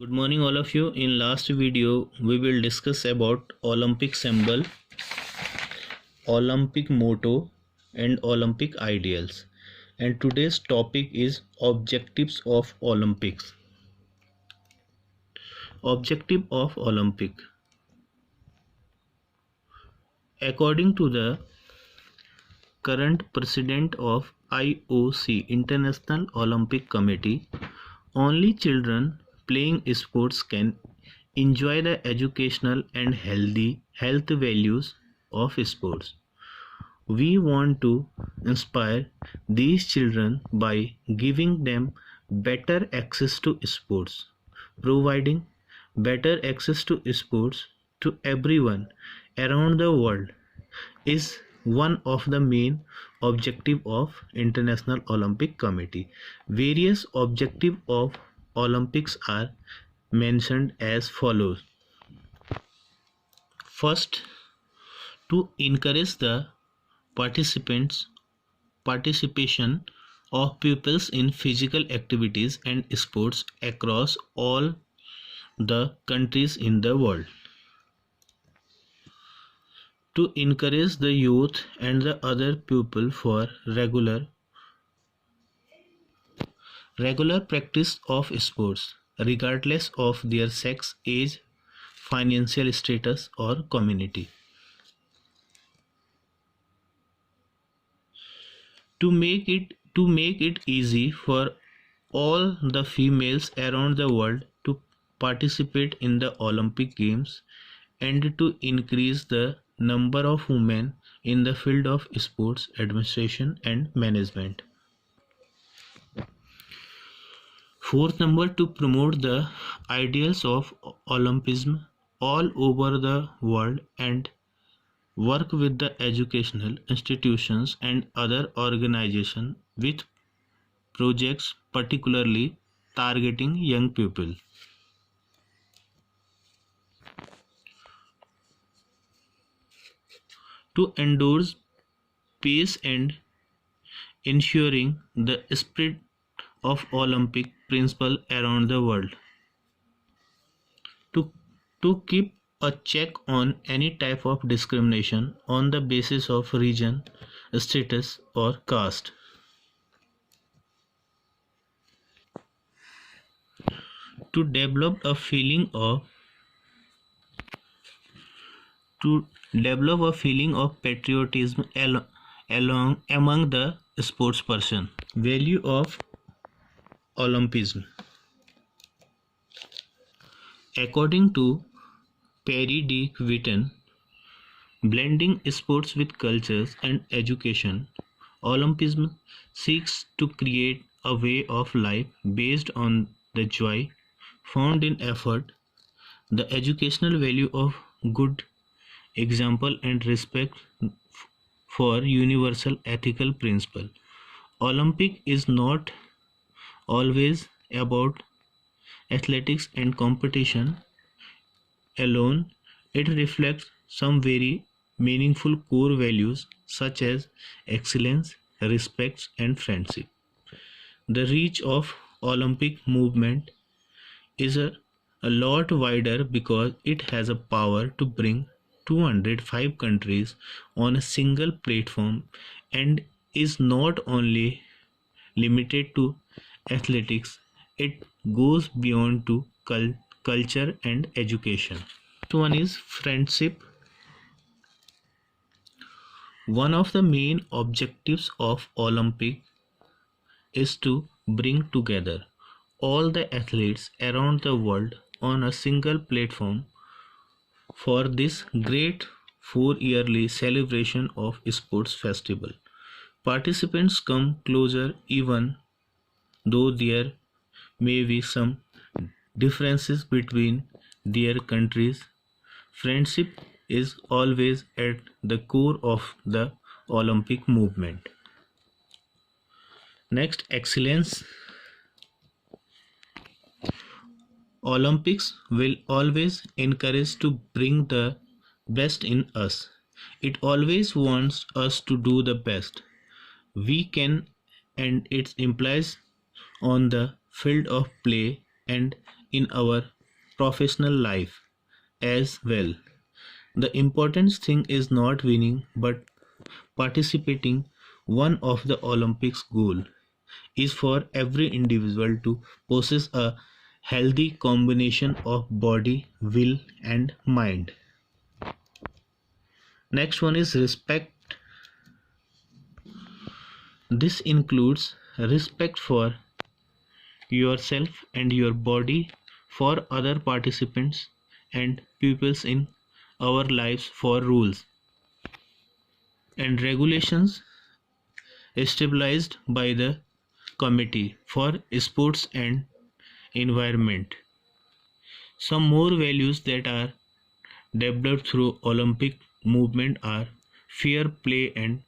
Good morning all of you. In last video we will discuss about Olympic symbol, Olympic motto and Olympic ideals. And today's topic is objectives of Olympics. Objective of Olympic. According to the current president of IOC International Olympic Committee, only children playing sports can enjoy the educational and health values of sports. We want to inspire these children by giving them better access to sports. Providing better access to sports to everyone around the world is one of the main objective of International Olympic Committee. Various objectives of Olympics are mentioned as follows. First, to encourage the participation of pupils in physical activities and sports across all the countries in the world. To encourage the youth and the other pupil for regular practice of sports regardless of their sex, age, financial status or community. To make it easy for all the females around the world to participate in the Olympic Games and to increase the number of women in the field of sports administration and management. Fourth number, to promote the ideals of Olympism all over the world and work with the educational institutions and other organizations with projects particularly targeting young people. To endorse peace and ensuring the spread of Olympic principle around the world. To keep a check on any type of discrimination on the basis of region, status or caste. To develop a feeling of patriotism among the sports person. Value of Olympism. According to Perry D. Witten, blending sports with cultures and education, Olympism seeks to create a way of life based on the joy found in effort, the educational value of good example and respect for universal ethical principle. Olympic is not always about athletics and competition alone. It reflects some very meaningful core values such as excellence, respect and friendship. The reach of Olympic movement is a lot wider because it has a power to bring 205 countries on a single platform and is not only limited to athletics, it goes beyond to culture and education. One is friendship. One of the main objectives of Olympic is to bring together all the athletes around the world on a single platform for this great 4-yearly celebration of sports festival. Participants come closer even though there may be some differences between their countries. Friendship is always at the core of the Olympic movement. Next, excellence. Olympics will always encourage to bring the best in us. It always wants us to do the best we can, and it implies on the field of play and in our professional life as well. The important thing is not winning but participating. One of the Olympics goal is for every individual to possess a healthy combination of body, will and mind. Next one is respect. This includes respect for yourself and your body, for other participants and pupils in our lives, for rules and regulations established by the Committee for Sports and Environment. Some more values that are developed through Olympic movement are fair play and